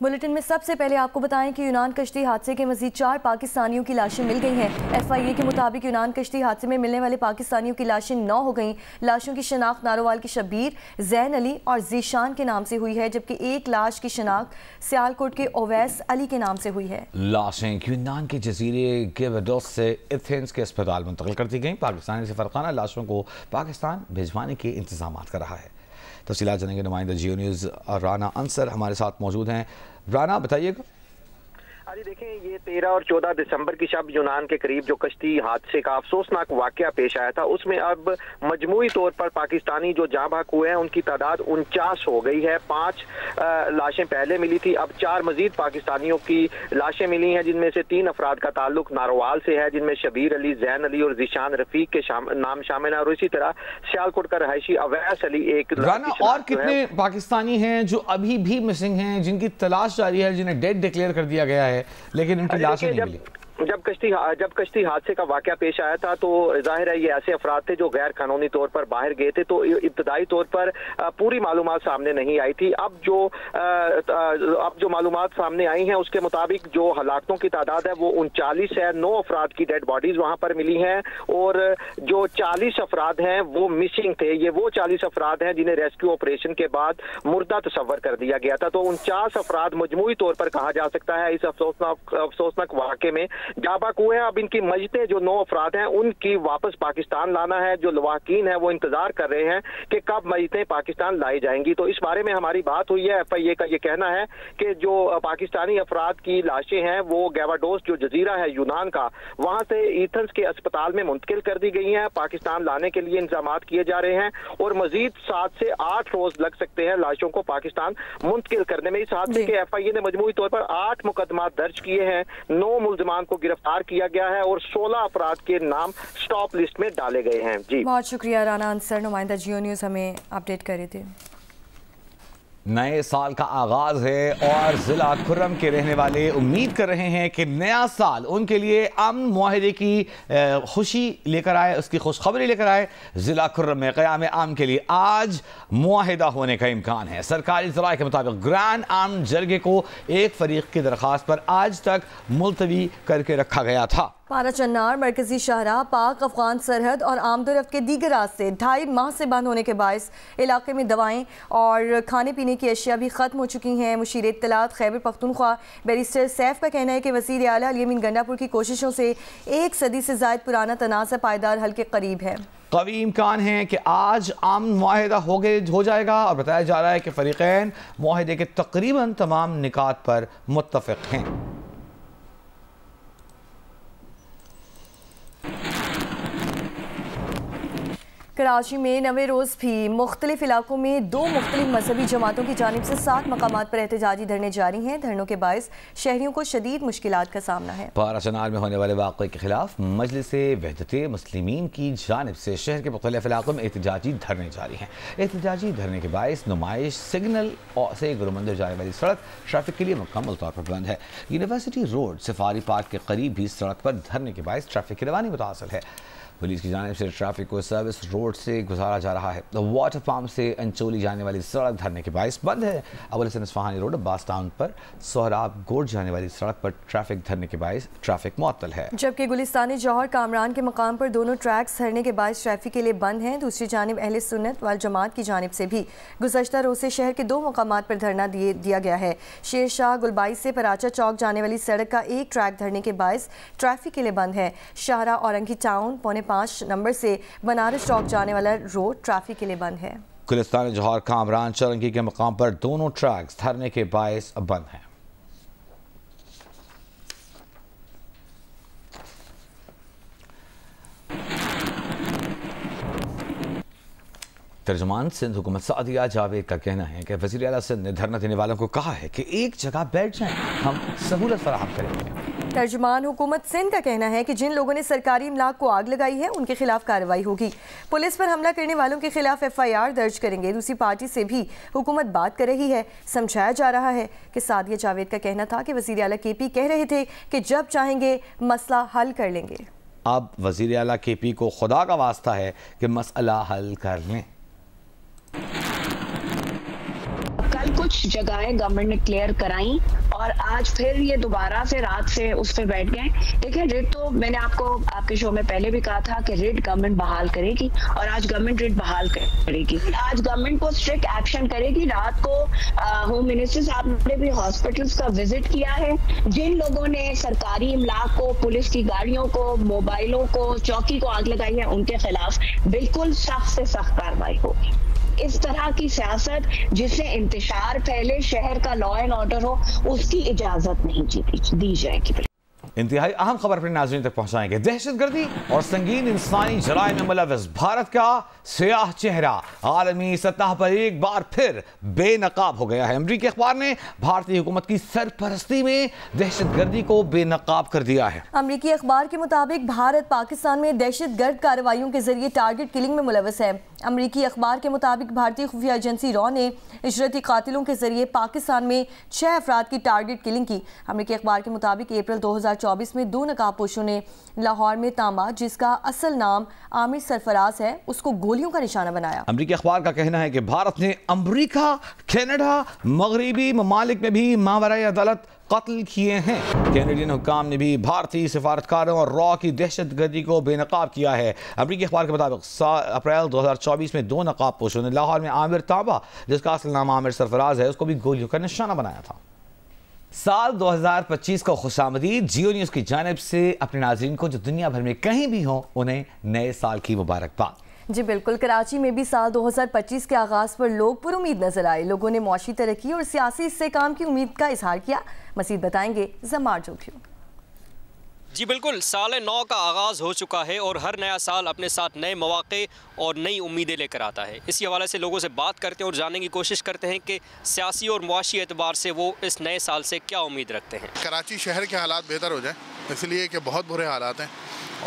Bulletin में सबसे पहले आपको बताएं कि यूनान कश्ती हादसे के मजीद 4 पाकिस्तानियों की लाशें मिल गई हैं। FIA के मुताबिक यूनान कश्ती हादसे में मिलने वाले पाकिस्तानियों की लाशें 9 हो गईं। लाशों की शनाख्त नारोवाल के शब्बीर, जैन अली और जीशान के नाम से हुई है, जबकि एक लाश की शनाख्त सियालकोट के ओवैस अली के नाम से हुई है। लाशें यूनान के जजीरे गिवडोस से एथेंस के अस्पताल मुंतकिल कर दी गई। पाकिस्तानी सफरखाना लाशों को पाकिस्तान भिजवाने के इंतजाम कर रहा है। तफसीलात जानेंगे नुमाइंदा जियो न्यूज़ राना अंसर हमारे साथ मौजूद हैं। राना, बताइएगा। अभी देखें, ये 13 और 14 दिसंबर की शब यूनान के करीब जो कश्ती हादसे का अफसोसनाक वाकया पेश आया था, उसमें अब मजमूई तौर पर पाकिस्तानी जो जाँ बहक हुए हैं उनकी तादाद 49 हो गई है। 5 लाशें पहले मिली थी, अब 4 मजीद पाकिस्तानियों की लाशें मिली हैं, जिनमें से 3 अफराद का ताल्लुक नारोवाल से है, जिनमें शबीर अली, जैन अली और जीशान रफीक के नाम शामिल है। और इसी तरह सियालकोट का रहायशी अवैस अली एक। राना, और कितने पाकिस्तानी हैं जो अभी भी मिसिंग हैं, जिनकी तलाश जारी है, जिन्हें डेड डिक्लेयर कर दिया गया है लेकिन उनकी लाशें नहीं मिली? जब कश्ती हादसे का वाकया पेश आया था तो जाहिर है ये ऐसे अफराद थे जो गैर कानूनी तौर पर बाहर गए थे, तो इब्तदाई तौर पर पूरी मालूमात सामने नहीं आई थी। अब जो मालूमात सामने आई हैं उसके मुताबिक जो हलाकतों की तादाद है वो 39 है। 9 अफराद की डेड बॉडीज वहां पर मिली हैं और जो 40 अफराद हैं वो मिसिंग थे। ये वो 40 अफराद हैं जिन्हें रेस्क्यू ऑपरेशन के बाद मुर्दा तस्वर कर दिया गया था। तो 49 अफराद मजमूई तौर पर कहा जा सकता है इस अफसोसनाक वाकये में जाबाक हुए हैं। अब इनकी मजते जो 9 अफराद हैं उनकी वापस पाकिस्तान लाना है। जो लवाकीन है वो इंतजार कर रहे हैं कि कब मजतें पाकिस्तान लाई जाएंगी। तो इस बारे में हमारी बात हुई है। FIA का ये कहना है कि जो पाकिस्तानी अफराद की लाशें हैं वो गैवाडोस जो जजीरा है यूनान का, वहां से एथेंस के अस्पताल में मुंतकिल कर दी गई हैं। पाकिस्तान लाने के लिए इंतजाम किए जा रहे हैं और मजीद 7 से 8 रोज लग सकते हैं लाशों को पाकिस्तान मुंतकिल करने में। इस हादसे के FIA ने मजमूई तौर पर 8 मुकदमा दर्ज किए हैं, 9 मुल्जमान को गिरफ्तार किया गया है और 16 अफराद के नाम स्टॉप लिस्ट में डाले गए हैं। जी, बहुत शुक्रिया राना अंसर, नुमाइंदा जियो न्यूज़ हमें अपडेट कर रहे थे। नए साल का आगाज है और जिला खुर्रम के रहने वाले उम्मीद कर रहे हैं कि नया साल उनके लिए अमन मुआहिदे की खुशी लेकर आए, उसकी खुशखबरी लेकर आए। जिला खुर्रम में क़याम आम के लिए आज मुआहिदा होने का इम्कान है। सरकारी ज़राए के मुताबिक ग्रैंड आम जरगे को एक फरीक की दरख्वास्त पर आज तक मुलतवी करके रखा गया था। पारा चन्नार, मरकजी शाहराह, पाक अफगान सरहद और आमदोरफ्त के दीगर रास्ते 2.5 माह से बंद होने के बायस इलाके में दवाएं और खाने पीने की अशिया भी ख़त्म हो चुकी हैं। मुशीर इत्तलात खैबर पख्तूनख्वा बैरिस्टर सैफ का कहना है कि वज़ीर आला अली अमीन गंडापुर की कोशिशों से 1 सदी से ज़ायद पुराना तनाज़ा पायदार हल के करीब है। कवी इम्कान है कि आज अमन मुआहिदा हो जाएगा और बताया जा रहा है कि फ़रीक़ैन मुआहिदे के तकरीबन तमाम निकात पर मुत्तफ़िक़ हैं। कराची में नवे रोज़ भी मुख्तलिफ इलाकों में 2 मुख्तलिफ मजहबी जमातों की जानिब से 7 मकामात पर एहतजाजी धरने जारी हैं। धरनों के बायस शहरियों को शदीद मुश्किलात का सामना है। पारा चनार में होने वाले वाक़े के खिलाफ मजलिस वहदत मुस्लिमीन की जानिब से शहर के मुख्तलिफ इलाकों में एहतजाजी धरने जारी हैं। एहतजाजी धरने के बायस नुमाइश सिग्नल से गुरुमंदिर जाने वाली सड़क ट्रैफिक के लिए मुकम्मल तौर पर बंद है। यूनिवर्सिटी रोड सफारी पार्क के करीब भी सड़क पर धरने के बायस ट्रैफिक की रवानी मुतासिर है। पुलिस की जानिब से ट्रैफिक को सर्विस रोड से गुजारा जा रहा है। वाटर पंप से अंचोली जाने वाली सड़क धरने के बायस बंद है। अव्वल हसन इस्फहानी रोड अब्बास टाउन पर सोहराब गोड जाने वाली सड़क पर ट्रैफिक धरने के बायस ट्रैफिक मुअत्तल है, जबकि गुलिस्तानी जौहर कामरान के मकाम पर दोनों ट्रैक्स धरने के बायस ट्रैफिक के लिए बंद हैं। दूसरी जानिब अहले सुन्नत वल जमात की जानिब से भी गुज़श्ता रोज से शहर के 2 मकामात पर धरना दिया गया है। शेर शाह गुलबाई से पराचा चौक जाने वाली सड़क का एक ट्रैक धरने के बायस ट्रैफिक के लिए बंद है। शाहरा औरंगी टाउन 5.5 नंबर से बनारस चौक जाने वाला रोड ट्रैफिक के लिए बंद है। गुलिस्तान जौहर कामरान चौरंगी के मकाम पर दोनों ट्रैक्स धरने के बायस बंद हैं। तर्जुमान सिंध हुकूमत सादिया जावेद का कहना है कि वज़ीर आला सिंध ने धरना देने वालों को कहा है कि एक जगह बैठ जाएं, हम सहूलत फराहम करेंगे। तर्जुमान हुकूमत सिंध का कहना है कि जिन लोगों ने सरकारी इमलाक को आग लगाई है उनके खिलाफ कार्रवाई होगी। पुलिस पर हमला करने वालों के खिलाफ FIR दर्ज करेंगे। दूसरी पार्टी से भी हुकूमत बात कर रही है। समझाया जा रहा है कि सादिया जावेद का कहना था कि वज़ीर आला KP कह रहे थे कि जब चाहेंगे मसला हल कर लेंगे। अब वज़ीर आला KP को खुदा का वास्ता है कि मसला हल कर लें। कल को 5 जगहें गवर्नमेंट ने क्लियर कराई और आज फिर ये दोबारा से रात से उस पे बैठ गए। देखिए रिट तो मैंने आपको आपके शो में पहले भी कहा था कि रिट गवर्नमेंट बहाल करेगी और आज गवर्नमेंट रिट बहाल करेगी। आज गवर्नमेंट को स्ट्रिक्ट एक्शन करेगी। रात को होम मिनिस्टर साहब ने भी हॉस्पिटल्स का विजिट किया है। जिन लोगों ने सरकारी इमलाक को, पुलिस की गाड़ियों को, मोबाइलों को, चौकी को आग लगाई है, उनके खिलाफ बिल्कुल सख्त से सख्त कार्रवाई होगी। इस तरह की सियासत जिससे इंतशार फैले, शहर का लॉ एंड ऑर्डर हो, उसकी इजाजत नहीं दी जाएगी। इंतहाई अहम खबर अपने नाज़रीन तक पहुंचाएंगे। दहशतगर्दी और संगीन इंसानी जराइम में मुलव्वस भारत का सियाह चेहरा आलमी सतह पर एक बार फिर बेनकाब हो गया है। अमरीकी अखबार ने भारतीय हुकूमत की सरपरस्ती में दहशतगर्दी को बेनकाब कर दिया है। अमरीकी अखबार के मुताबिक भारत पाकिस्तान में दहशतगर्द कार्रवाइयों के जरिए टारगेट किलिंग में मुलव्वस है। अमरीकी अखबार के मुताबिक भारतीय खुफिया एजेंसी रॉ ने इशरती कातिलों के जरिए पाकिस्तान में 6 अफराद की टारगेट किलिंग की। अमरीकी अखबार के मुताबिक अप्रैल 2024 में 2 नकाबपोशों ने लाहौर में तांबा, जिसका असल नाम आमिर सरफराज है, उसको गोलियों का निशाना बनाया। अमरीकी अखबार का कहना है कि भारत ने अमरीका, कनाडा, मगरबी ममालिक में भी मावराए अदालत कत्ल किए हैं। कैनेडियन हुक्काम ने भी भारतीय सिफारतकारों और रॉ की दहशतगर्दी को बेनकाब किया है। अमरीकी अखबार के मुताबिक अप्रैल 2024 में 2 नकाबपोशों ने लाहौर में आमिर तांबा, जिसका असल नाम आमिर सरफराज है, उसको भी गोलियों का निशाना बनाया था। साल 2025 को खुशामदीद। जियो न्यूज़ की जानिब से अपने नाज़रीन को जो दुनिया भर में कहीं भी हो, उन्हें नए साल की मुबारकबाद। जी बिल्कुल, कराची में भी साल 2025 के आगाज़ पर लोग पुरुमीद नजर आए। लोगों ने मौशी तरक्की और सियासी इस्तेहकाम की उम्मीद का इजहार किया। मज़ीद बताएंगे जमार जोखिम। जी बिल्कुल, साल नौ का आगाज़ हो चुका है और हर नया साल अपने साथ नए मौक़े और नई उम्मीदें लेकर आता है। इसी हवाले से लोगों से बात करते हैं और जानने की कोशिश करते हैं कि सियासी और मुआशी एतबार से वो इस नए साल से क्या उम्मीद रखते हैं। कराची शहर के हालात बेहतर हो जाए, इसलिए कि बहुत बुरे हालात हैं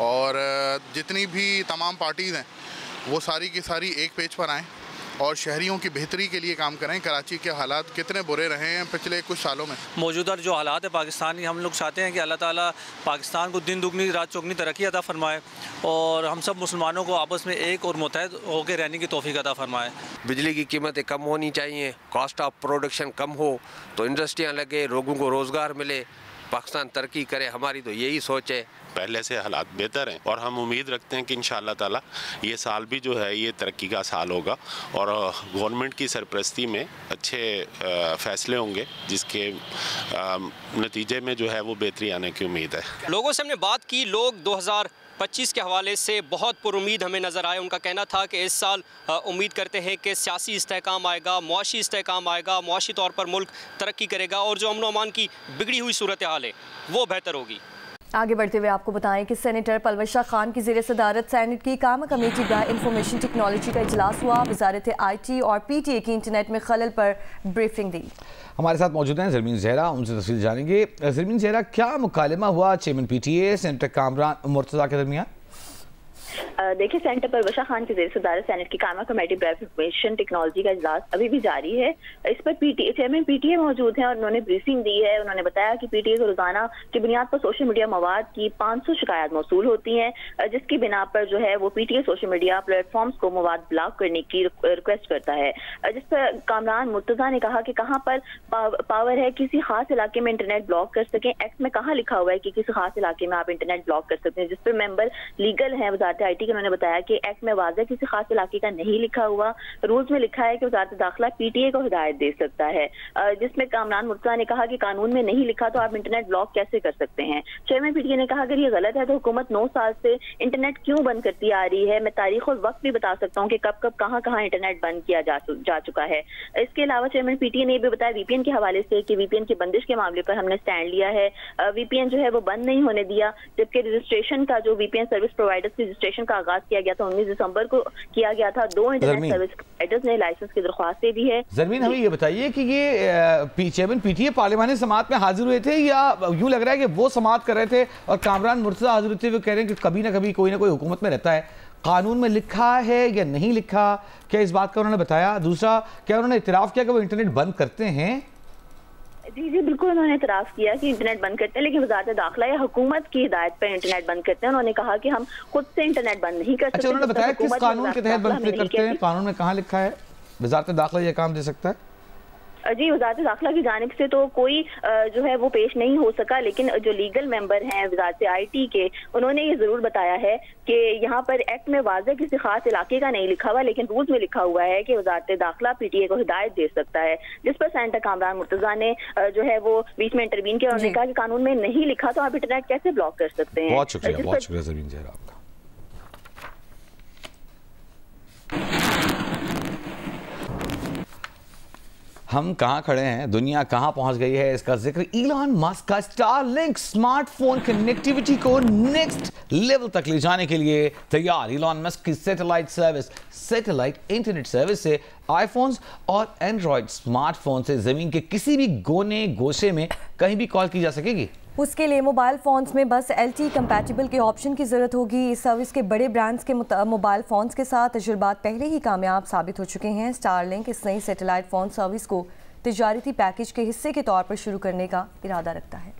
और जितनी भी तमाम पार्टीज़ हैं वो सारी की सारी एक पेज पर आएँ और शहरियों की बेहतरी के लिए काम करें। कराची के हालात कितने बुरे रहे हैं पिछले कुछ सालों में। मौजूदा जो हालात है पाकिस्तान की, हम लोग चाहते हैं कि अल्लाह ताला पाकिस्तान को दिन दुगनी रात चौगनी तरक्की अता फरमाए और हम सब मुसलमानों को आपस में एक और मुत्तहद होकर रहने की तौफीक अता फरमाए। बिजली की कीमतें कम होनी चाहिए, कॉस्ट ऑफ प्रोडक्शन कम हो तो इंडस्ट्रियाँ लगे, लोगों को रोज़गार मिले, पाकिस्तान तरक्की करे। हमारी तो यही सोच है। पहले से हालात बेहतर हैं और हम उम्मीद रखते हैं कि इंशाअल्लाह ताला ये साल भी जो है ये तरक्की का साल होगा और गवर्नमेंट की सरपरस्ती में अच्छे फैसले होंगे, जिसके नतीजे में जो है वो बेहतरी आने की उम्मीद है। लोगों से हमने बात की, लोग 2025 के हवाले से बहुत पुरुमीद हमें नज़र आए। उनका कहना था कि इस साल उम्मीद करते हैं कि सियासी इस्तेहकाम आएगा, मुआशी इस्तेहकाम आएगा, मुआशी तौर पर मुल्क तरक्की करेगा और जो अमन अमान की बिगड़ी हुई सूरत हाल है वो बेहतर होगी। आगे बढ़ते हुए आपको बताएं कि सेनेटर पलवशा खान की ज़ेर सदारत सेनेट की काम कमेटी का इंफॉर्मेशन टेक्नोलॉजी का इजलास हुआ। वजारत IT और PTA की इंटरनेट में खलल पर ब्रीफिंग दी। हमारे साथ मौजूद हैं ज़रमीन ज़हरा, उनसे तफसील जानेंगे। ज़रमीन ज़हरा, क्या मुकालमा हुआ chairman PTA senator Kamran Murtaza के दरमियान? देखिए, सेनेटर पलवशा खान की ज़ेर सदारत सेनेट की कामा कमेटी पर इंफॉर्मेशन टेक्नोलॉजी का इजलास अभी भी जारी है। इस पर चेयरमैन PTA मौजूद हैं और उन्होंने ब्रीफिंग दी है। उन्होंने बताया कि PTA को रोजाना की बुनियाद पर सोशल मीडिया मवाद की 500 शिकायत मौसूल होती हैं, जिसकी बिना पर जो है वो PTA सोशल मीडिया प्लेटफॉर्म्स को मवाद ब्लॉक करने की रिक्वेस्ट करता है। जिस पर कामरान मुर्तज़ा ने कहा कि कहाँ पर पावर है किसी खास इलाके में इंटरनेट ब्लॉक कर सकें। एक्ट में कहाँ लिखा हुआ है कि किसी खास इलाके में आप इंटरनेट ब्लॉक कर सकते हैं, जिस पर मेंबर लीगल है वजारत IT के। उन्होंने बताया कि एक्ट में वाज़ेह किसी खास इलाके का नहीं लिखा हुआ, रूल्स में लिखा है कि वजारत दाखिला PTA को हिदायत दे सकता है, जिसमें कामरान मुर्तज़ा ने कहा कि कानून में नहीं लिखा तो आप इंटरनेट ब्लॉक कैसे कर सकते हैं। चेयरमैन PTA ने कहा अगर ये गलत है तो हुकूमत 9 साल से इंटरनेट क्यों बंद करती आ रही है। मैं तारीख और वक्त भी बता सकता हूँ कि कब कब कहाँ कहाँ इंटरनेट बंद किया जा चुका है। इसके अलावा चेयरमैन PTA ने भी बताया VPN के हवाले से कि VPN की बंदिश के मामले पर हमने स्टैंड लिया है। VPN जो है वो बंद नहीं होने दिया, जबकि रजिस्ट्रेशन का जो VPN सर्विस प्रोवाइडर्स की रजिस्ट्रेशन का आगाज किया गया था 19 दिसंबर को किया गया था। 2 इंटरनेट सर्विस प्रोवाइडर्स ने लाइसेंस की दरख्वास्तें दी है। ज़रमीन, हमें ये बताइए कि ये चेयरमैन PTA पार्लिमानी समाअत में हाजिर हुए थे या यूं लग रहा है कि वो समाअत कर रहे थे और कामरान मुर्तज़ा हाजिर होते हुए कह रहे हैं कि कभी ना कभी कोई ना कोई हुकूमत में रहता है, कानून में लिखा है या नहीं लिखा, क्या इस बात का उन्होंने बताया? दूसरा, क्या उन्होंने इतराफ़ किया कि वो इंटरनेट बंद करते हैं? जी बिल्कुल, उन्होंने इतराफ़ किया कि इंटरनेट बंद करते हैं, लेकिन वज़ारत दाखिला या हुकूमत की हिदायत पर इंटरनेट बंद करते हैं। उन्होंने कहा कि हम खुद से इंटरनेट बंद नहीं कर सकते। अच्छा, उन्होंने बताया किस कानून के तहत बंद करते हैं? कानून में कहाँ लिखा है वज़ारत दाखिला ये काम दे सकता है? जी, वज़ारत दाखिला की जानिब से तो कोई जो है वो पेश नहीं हो सका, लेकिन जो लीगल मेंबर हैं वज़ारत IT के, उन्होंने ये ज़रूर बताया है कि यहाँ पर एक्ट में वाज़ेह किसी खास इलाके का नहीं लिखा हुआ, लेकिन रूल्स में लिखा हुआ है कि वज़ारत दाखिला PTA को हिदायत दे सकता है, जिस पर सेनेटर कामरान मुर्तज़ा ने जो है वो बीच में इंटरवीन किया। उन्होंने कहा कि कानून में नहीं लिखा तो आप इंटरनेट कैसे ब्लॉक कर सकते हैं। बहुत शुक्रिया ज़मीन ज़हरा आपका। हम कहाँ खड़े हैं, दुनिया कहाँ पहुंच गई है, इसका जिक्र इलॉन मस्क का स्टारलिंक स्मार्टफोन कनेक्टिविटी को नेक्स्ट लेवल तक ले जाने के लिए तैयार। इलॉन मस्क की सैटेलाइट इंटरनेट सर्विस से आईफोन्स और एंड्रॉयड स्मार्टफोन से जमीन के किसी भी कोने गोशे में कहीं भी कॉल की जा सकेगी। उसके लिए मोबाइल फ़ोन्स में बस LTE कंपैटिबल के ऑप्शन की ज़रूरत होगी। इस सर्विस के बड़े ब्रांड्स के मोबाइल फ़ोन्स के साथ तजुर्बात पहले ही कामयाब साबित हो चुके हैं। स्टारलिंक इस नई सैटेलाइट फ़ोन सर्विस को तिजारती पैकेज के हिस्से के तौर पर शुरू करने का इरादा रखता है।